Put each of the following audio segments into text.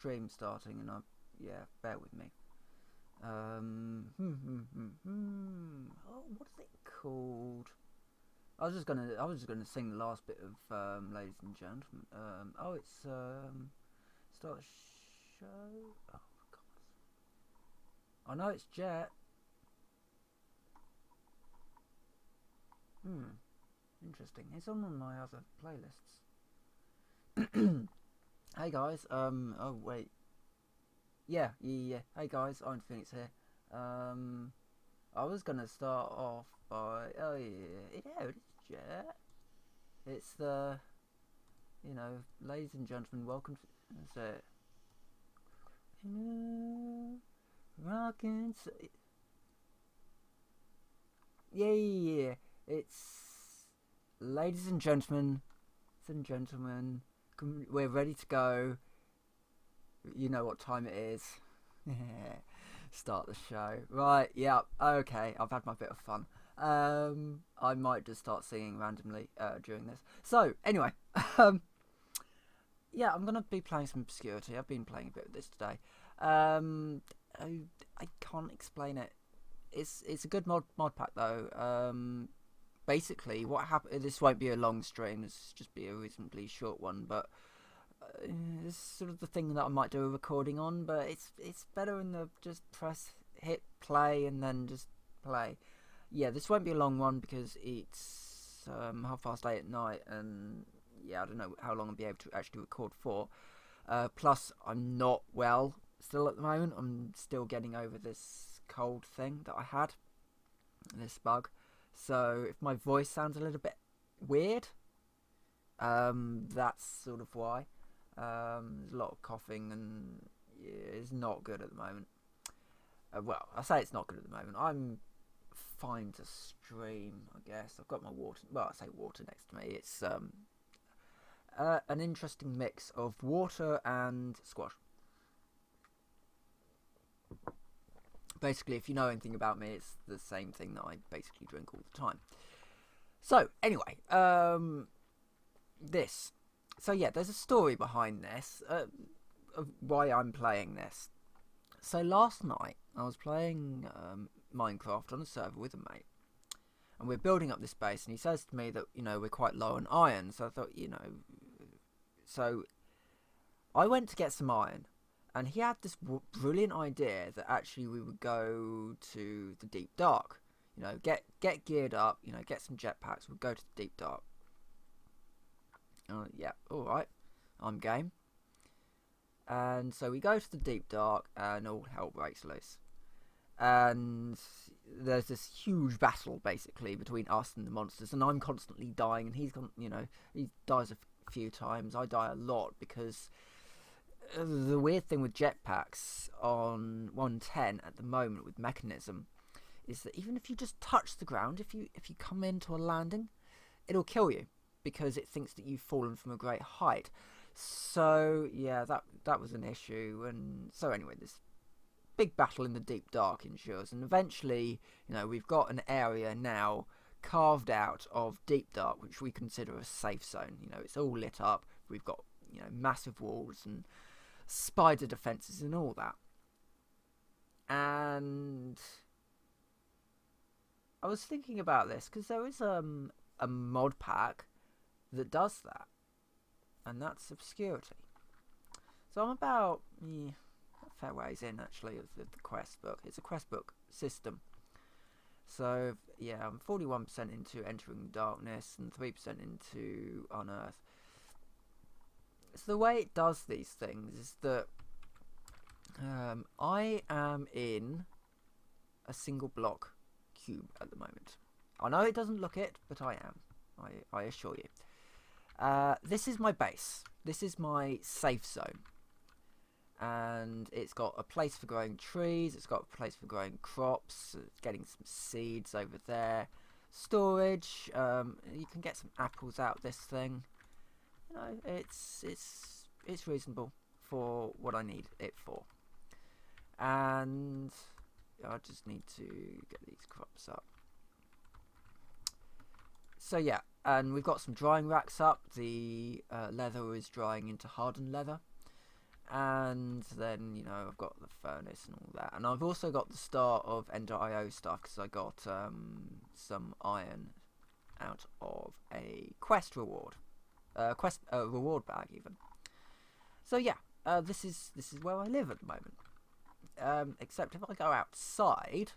stream starting, and yeah, bear with me. Oh, what is it called? I was just gonna sing the last bit of ladies and gentlemen. Oh, it's start a show. Oh God, I know it's Jet. Interesting. It's on my other playlists. Hey guys. Oh wait. Yeah. Hey guys, I'm Phoenix here. Um. I was gonna start off by yeah, it's Jet. It's the ladies and gentlemen, welcome to that's it. Rockin' yeah. It's ladies and gentlemen. We're ready to go. You know what time it is. Start the show. Right, yeah, okay, I've had my bit of fun. I might just start singing randomly during this. So, anyway, um, yeah, I'm going to be playing some Obscurity. I've been playing a bit of this today. Um, I can't explain it. It's a good mod pack, though. Basically, what happened... This won't be a long stream. This will just be a reasonably short one, but this is sort of the thing that I might do a recording on, but it's better in the just hit play and then just play. Yeah, this won't be a long one because it's 8:30 at night, and yeah, I don't know how long I'll be able to actually record for. Plus, I'm not well still at the moment. I'm still getting over this cold thing that I had, this bug. So if my voice sounds a little bit weird, that's sort of why. There's a lot of coughing, and yeah, it's not good at the moment. Well, I say it's not good at the moment. I'm fine to stream, I guess. I've got my water. Well, I say water next to me. It's an interesting mix of water and squash. Basically, if you know anything about me, it's the same thing that I basically drink all the time. So, anyway, this. So yeah, there's a story behind this, of why I'm playing this. So last night, I was playing Minecraft on a server with a mate, and we're building up this base, and he says to me that, we're quite low on iron, so I thought, so I went to get some iron, and he had this brilliant idea that actually we would go to the deep dark, get geared up, get some jetpacks, we'd go to the deep dark. Yeah, alright, I'm game. And so we go to the deep dark, and all hell breaks loose. And there's this huge battle, basically, between us and the monsters, and I'm constantly dying, and he dies a few times, I die a lot, because the weird thing with jetpacks on 110 at the moment with mechanism is that even if you just touch the ground, if you come into a landing, it'll kill you, because it thinks that you've fallen from a great height. So yeah, that was an issue. And so anyway, this big battle in the deep dark ensures, and eventually, we've got an area now carved out of deep dark, which we consider a safe zone. It's all lit up. We've got massive walls and spider defenses and all that. And I was thinking about this because there is a mod pack that does that, and that's Obscurity. So I'm about a fair ways in, actually, of the quest book. It's a quest book system. So yeah, I'm 41% into Entering Darkness and 3% into Unearth. So the way it does these things is that I am in a single block cube at the moment. I know it doesn't look it, but I am. I assure you. This is my base. This is my safe zone. And it's got a place for growing trees. It's got a place for growing crops. Getting some seeds over there. Storage. You can get some apples out this thing. It's reasonable for what I need it for. And I just need to get these crops up. So yeah, and we've got some drying racks up. The leather is drying into hardened leather, And then, you know, I've got the furnace and all that. And I've also got the start of Ender.io stuff, because I got some iron out of a quest reward. Reward bag, even. So, yeah, this is where I live at the moment. Except if I go outside,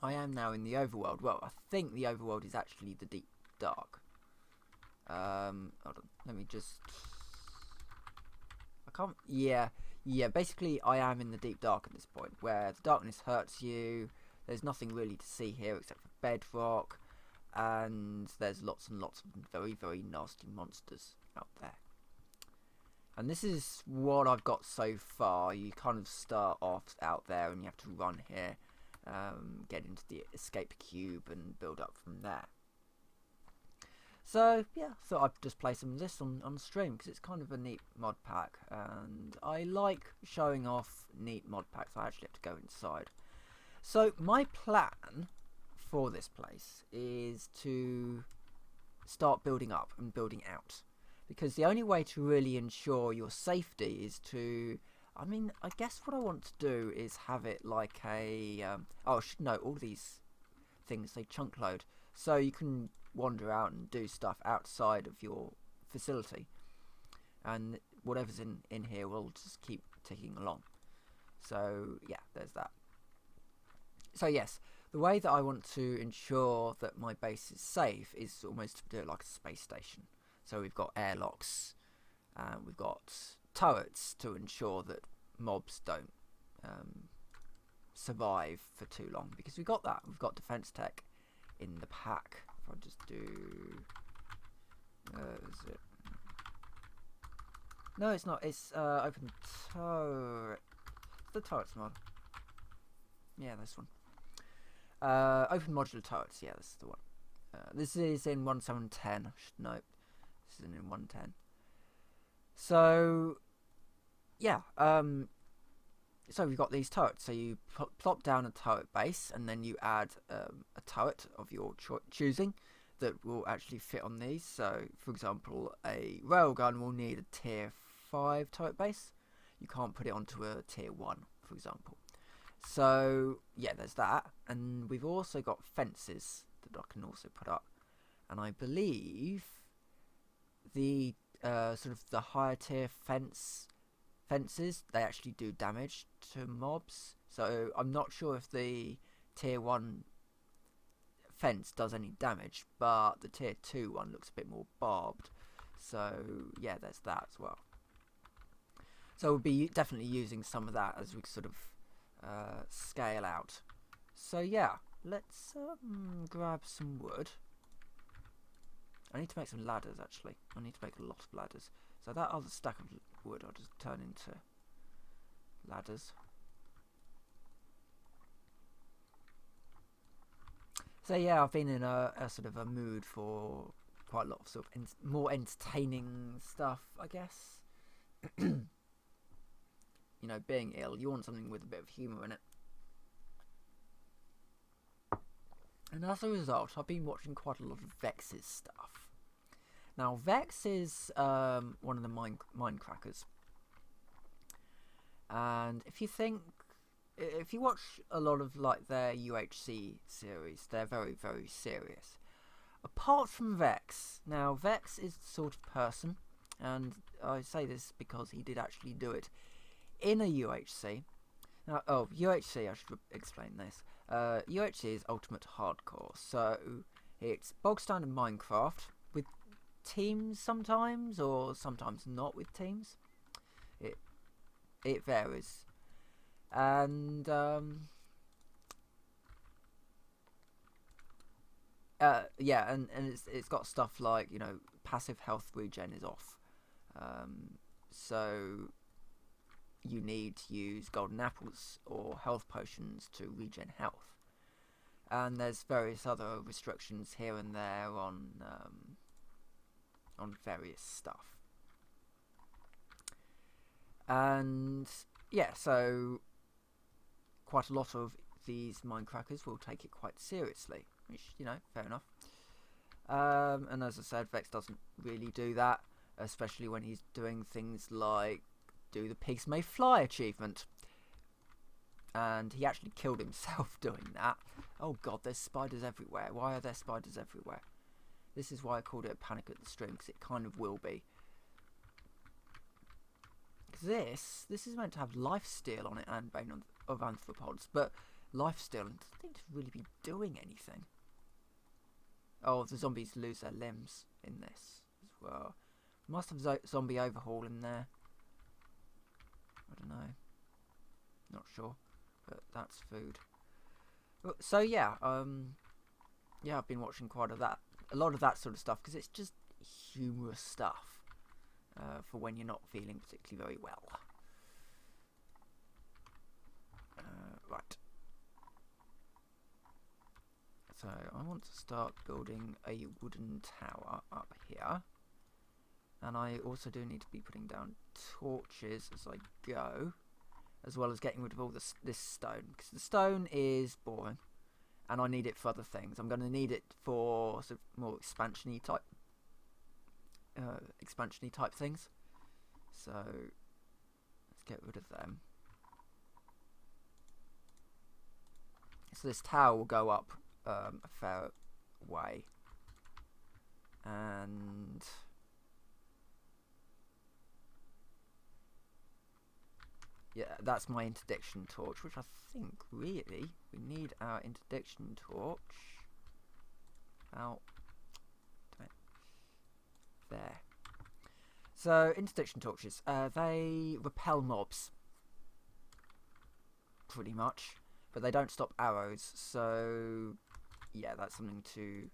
I am now in the overworld. Well, I think the overworld is actually the deep dark. Hold on, let me just... I can't... Yeah, basically I am in the deep dark at this point, where the darkness hurts you, there's nothing really to see here except for bedrock, and there's lots and lots of very, very nasty monsters out there. And this is what I've got so far. You kind of start off out there and you have to run here, get into the escape cube and build up from there. So, yeah, thought I'd just play some of this on stream, because it's kind of a neat mod pack, and I like showing off neat mod packs. I actually have to go inside. So, my plan for this place is to start building up and building out, because the only way to really ensure your safety is to... I mean, I guess what I want to do is have it like a... I should note, all these things, they chunk load, so you can wander out and do stuff outside of your facility, and whatever's in here will just keep ticking along. So yeah, there's that. So yes, the way that I want to ensure that my base is safe is almost to do it like a space station. So we've got airlocks, we've got turrets to ensure that mobs don't survive for too long, because we've got that. We've got defense tech in the pack. If I just do... is it? No, it's not. It's open turret. It's the turrets mod. Yeah, this one. Open modular turrets. Yeah, this is the one. This is in 1710. I should note. This is in 110. So, yeah. So we've got these turrets. So you plop down a turret base, and then you add a turret of your choosing that will actually fit on these. So, for example, a railgun will need a tier 5 turret base. You can't put it onto a tier 1, for example. So, yeah, there's that. And we've also got fences that I can also put up. And I believe the sort of the higher tier fences, they actually do damage to mobs. So I'm not sure if the tier 1 fence does any damage, but the tier 2 one looks a bit more barbed. So yeah, there's that as well. So we'll be definitely using some of that as we sort of scale out. So yeah, let's grab some wood. I need to make some ladders, actually. I need to make a lot of ladders. So that other stack of wood I'll just turn into ladders. So yeah, I've been in a sort of a mood for quite a lot of sort of more entertaining stuff, I guess. You know, being ill, you want something with a bit of humour in it. And as a result, I've been watching quite a lot of Vex's stuff. Now, Vex is one of the mind crackers. And if you watch a lot of like their UHC series, they're very, very serious. Apart from Vex, now Vex is the sort of person, and I say this because he did actually do it in a UHC. Now, UHC, I should explain this. UHC is Ultimate Hardcore, so it's bog standard Minecraft with teams sometimes, or sometimes not with teams. It varies, and yeah, and it's got stuff like, you know, passive health regen is off, so you need to use golden apples or health potions to regen health, and there's various other restrictions here and there on various stuff. And yeah, so quite a lot of these mindcrackers will take it quite seriously, which, you know, fair enough. And as I said, Vex doesn't really do that. especially when he's doing things like do the pigs may fly achievement. And he actually killed himself doing that. Oh god, there's spiders everywhere. Why are there spiders everywhere? This is why I called it a Panic at the Stream, because it kind of will be. Because this is meant to have lifesteal on it and Bane of Arthropods, but lifesteal doesn't seem to really be doing anything. Oh, the zombies lose their limbs in this as well. Must have zombie overhaul in there. I don't know. Not sure. But that's food. So yeah, yeah, I've been watching quite a lot of that sort of stuff, because it's just humorous stuff for when you're not feeling particularly very well. Right. So I want to start building a wooden tower up here, and I also do need to be putting down torches as I go, as well as getting rid of all this stone, because the stone is boring and I need it for other things. I'm going to need it for sort of more expansiony type things, so let's get rid of them. So this tower will go up a fair way, and yeah, that's my interdiction torch, which I think really we need our interdiction torch out there. So interdiction torches, they repel mobs pretty much, but they don't stop arrows, so yeah, that's something to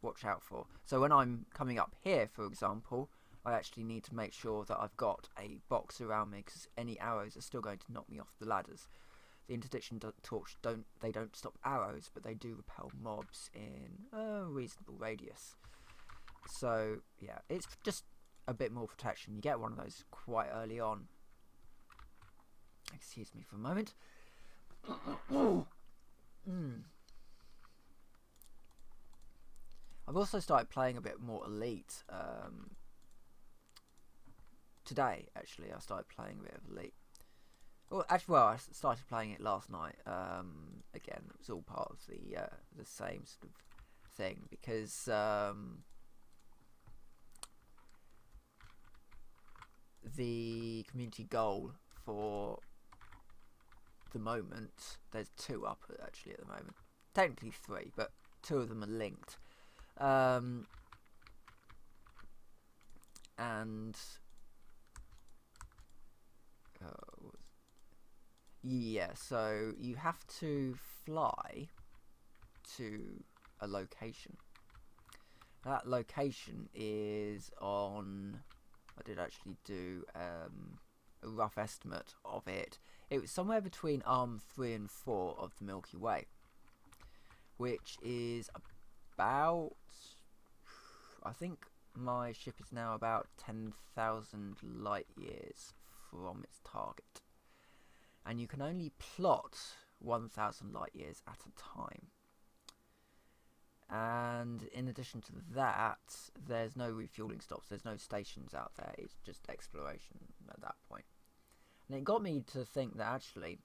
watch out for. So when I'm coming up here, for example, I actually need to make sure that I've got a box around me, because any arrows are still going to knock me off the ladders. The interdiction torch don't stop arrows, but they do repel mobs in a reasonable radius. So yeah, it's just a bit more protection. You get one of those quite early on. Excuse me for a moment. I've also started playing a bit more Elite. Today, actually, I started playing a bit of Elite. Well, actually, I started playing it last night. Again, it was all part of the same sort of thing, because the community goal for the moment, there's 2 up actually at the moment. Technically 3, but 2 of them are linked. And yeah, so you have to fly to a location. That location is on, I did actually do a rough estimate of it. It was somewhere between arm 3 and 4 of the Milky Way, which is about, I think my ship is now about 10,000 light years from its target, and you can only plot 1,000 light years at a time. And in addition to that, there's no refueling stops, there's no stations out there, it's just exploration at that point. And it got me to think that actually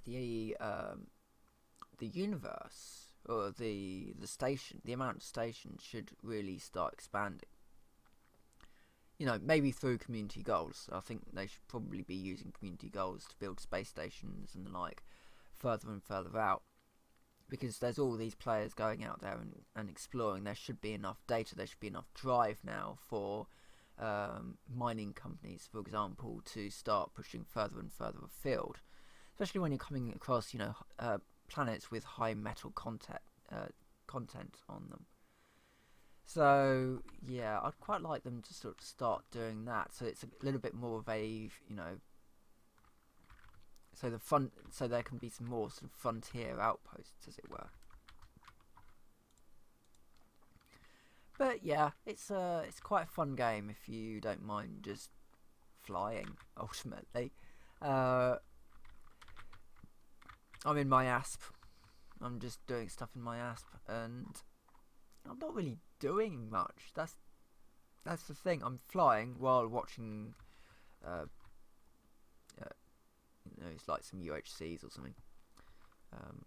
the universe, or the station, the amount of stations should really start expanding. You know, maybe through community goals. I think they should probably be using community goals to build space stations and the like further and further out, because there's all these players going out there and exploring. There should be enough data, there should be enough drive now for mining companies, for example, to start pushing further and further afield, especially when you're coming across, you know, planets with high metal content on them. So yeah, I'd quite like them to sort of start doing that, so it's a little bit more of a, you know, so there can be some more sort of frontier outposts, as it were. But yeah, it's quite a fun game if you don't mind just flying. Ultimately, I'm in my ASP. I'm just doing stuff in my ASP, and I'm not really doing much. That's the thing. I'm flying while watching, it's like some UHCs or something.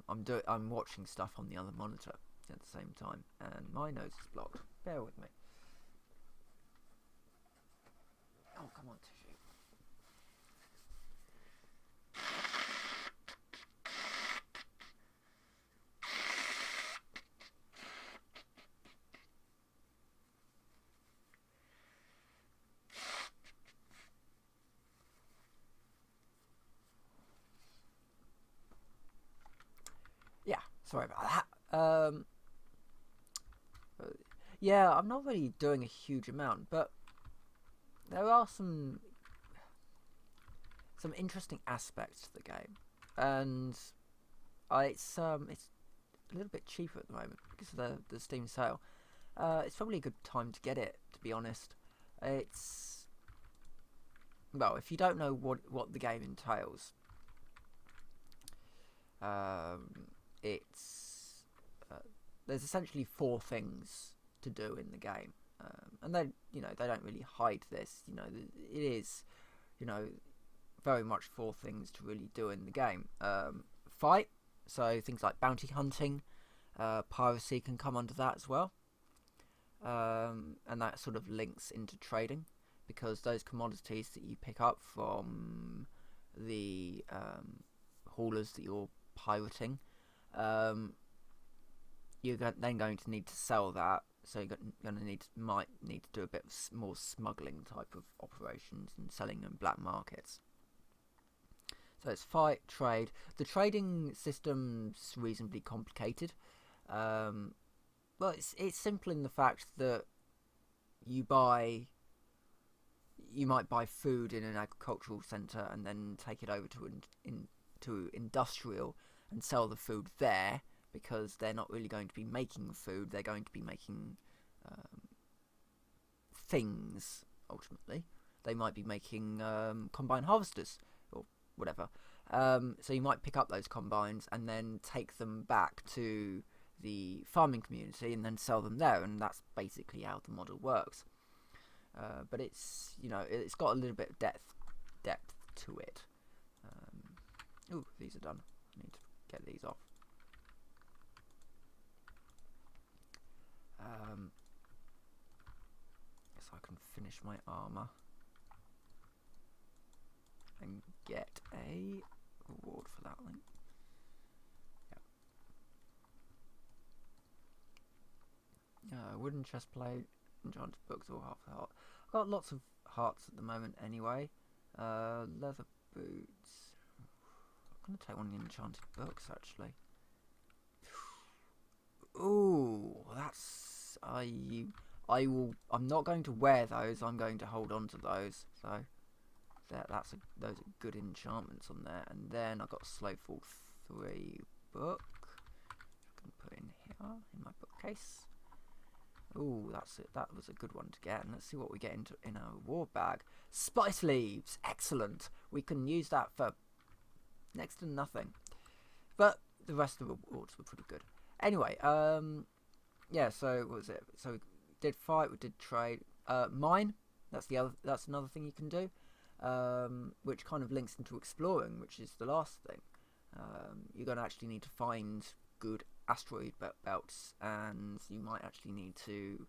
I'm watching stuff on the other monitor at the same time, and my nose is blocked. Bear with me. Oh, come on, tissue. Yeah, sorry about that. Yeah, I'm not really doing a huge amount, but there are some interesting aspects to the game, and it's a little bit cheaper at the moment because of the Steam sale. It's probably a good time to get it, to be honest. It's, well, if you don't know what the game entails, it's there's essentially 4 things to do in the game, and they don't really hide this. It is, very much 4 things to really do in the game. Fight, so things like bounty hunting, piracy can come under that as well, and that sort of links into trading, because those commodities that you pick up from the haulers that you're pirating, you're then going to need to sell that. So you're going to might need to do a bit more smuggling type of operations and selling in black markets. So it's fight, trade. The trading system's reasonably complicated. Well, it's simple in the fact that you might buy food in an agricultural centre and then take it over to industrial and sell the food there, because they're not really going to be making food, they're going to be making things, ultimately. They might be making combine harvesters, or whatever. So you might pick up those combines and then take them back to the farming community and then sell them there, and that's basically how the model works. But it's got a little bit of depth to it. Ooh, these are done. I need to get these off. So I can finish my armor and get a reward for that link. Wooden chest plate, enchanted books, or half a heart. I've got lots of hearts at the moment anyway. Leather boots. I'm going to take one of the enchanted books, actually. Ooh, that's... I'm not going to wear those, I'm going to hold on to those. So, those are good enchantments on there. And then I've got a Slowfall 3 book. I can put in here, in my bookcase. Ooh, that's it. That was a good one to get. And let's see what we get in our reward bag. Spice leaves! Excellent! We can use that for next to nothing. But the rest of the rewards were pretty good. Anyway, yeah, so what was it? So we did fight, we did trade. Mine, that's another thing you can do, which kind of links into exploring, which is the last thing. You're going to actually need to find good asteroid belts, and you might actually need to,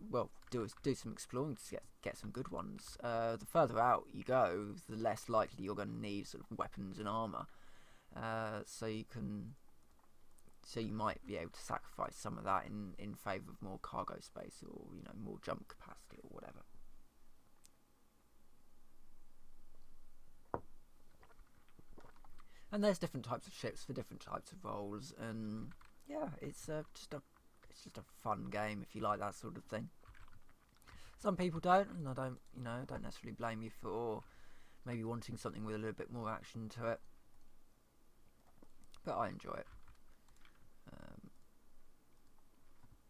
well, do some exploring to get some good ones. The further out you go, the less likely you're going to need sort of weapons and armor. So you might be able to sacrifice some of that in favour of more cargo space, or more jump capacity or whatever. And there's different types of ships for different types of roles, and yeah, it's just a fun game if you like that sort of thing. Some people don't, and I don't necessarily blame you for maybe wanting something with a little bit more action to it, but I enjoy it.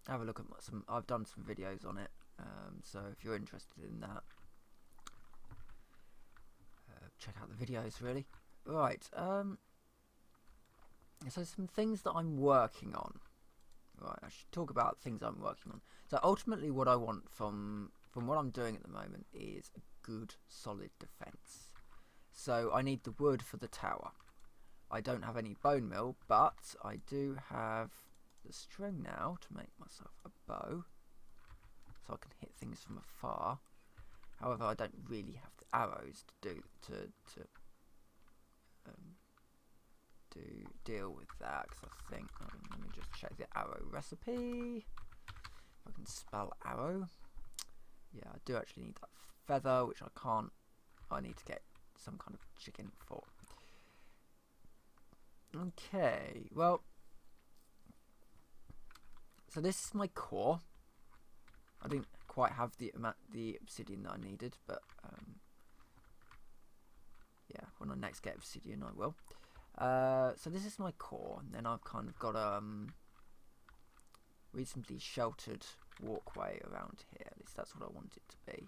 Have a look at I've done some videos on it, so if you're interested in that, check out the videos, really. Right, so some things that I'm working on. Right, I should talk about things I'm working on. So ultimately what I want from what I'm doing at the moment is a good solid defence. So I need the wood for the tower. I don't have any bone meal, but I do have the string now to make myself a bow, so I can hit things from afar. However, I don't really have the arrows to deal with that, because I think, let me just check the arrow recipe. If I can spell arrow. Yeah, I do actually need that feather, which I can't. I need to get some kind of chicken for. Okay, well, so this is my core. I didn't quite have the obsidian that I needed, but yeah, when I next get obsidian I will. So this is my core, and then I've kind of got a reasonably sheltered walkway around here. At least that's what I want it to be.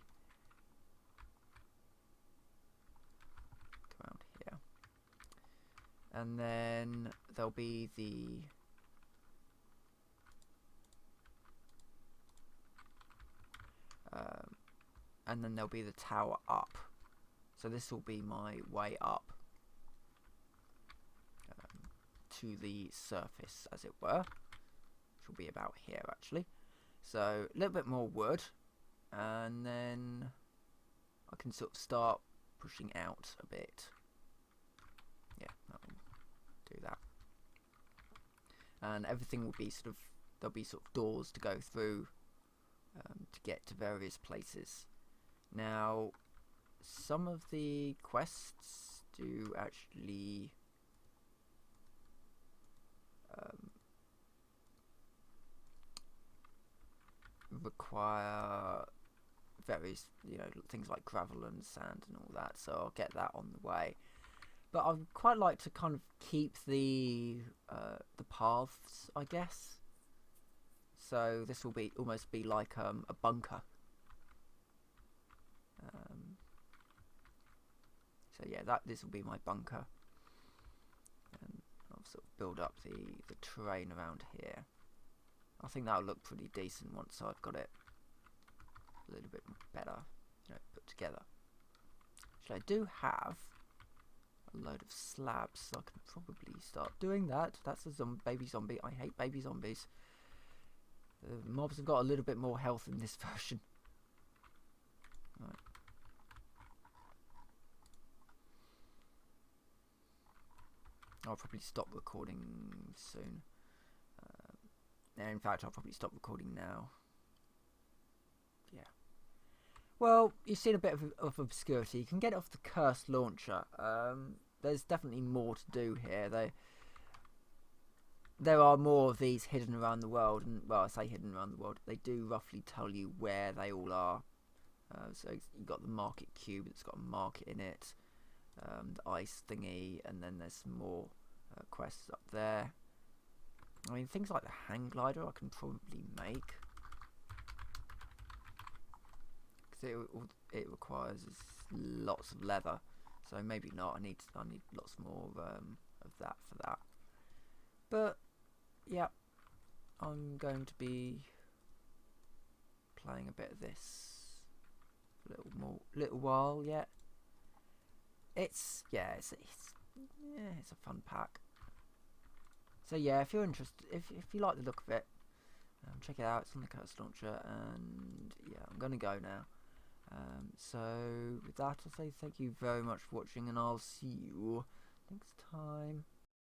Around here. And then there'll be the and then there'll be the tower up. So this will be my way up to the surface, as it were, which will be about here actually. So a little bit more wood, and then I can sort of start pushing out a bit. Yeah, that will do that. And everything will be sort of, there'll be sort of doors to go through to get to various places. Now, some of the quests do actually require various, things like gravel and sand and all that, so I'll get that on the way. But I'd quite like to kind of keep the paths, I guess. So this will be almost be like a bunker. So yeah, this will be my bunker, and I'll sort of build up the terrain around here. I think that'll look pretty decent once I've got it a little bit better, put together. Actually, I do have a load of slabs, so I can probably start doing that. That's a baby zombie. I hate baby zombies. The mobs have got a little bit more health in this version. Right. I'll probably stop recording soon. In fact, I'll probably stop recording now. Yeah. Well, you've seen a bit of Obscurity. You can get it off the Cursed launcher. There's definitely more to do here. There are more of these hidden around the world, and well, I say hidden around the world. They do roughly tell you where they all are. So you've got the market cube that's got a market in it, the ice thingy, and then there's some more quests up there. I mean, things like the hang glider I can probably make, because it requires lots of leather, so maybe not. I need lots more of that for that. But yeah, I'm going to be playing a bit of this for a little while yet. It's a fun pack. So yeah, if you're interested, if you like the look of it, check it out. It's on the Cursed launcher, and yeah, I'm gonna go now. So with that, I'll say thank you very much for watching, and I'll see you next time.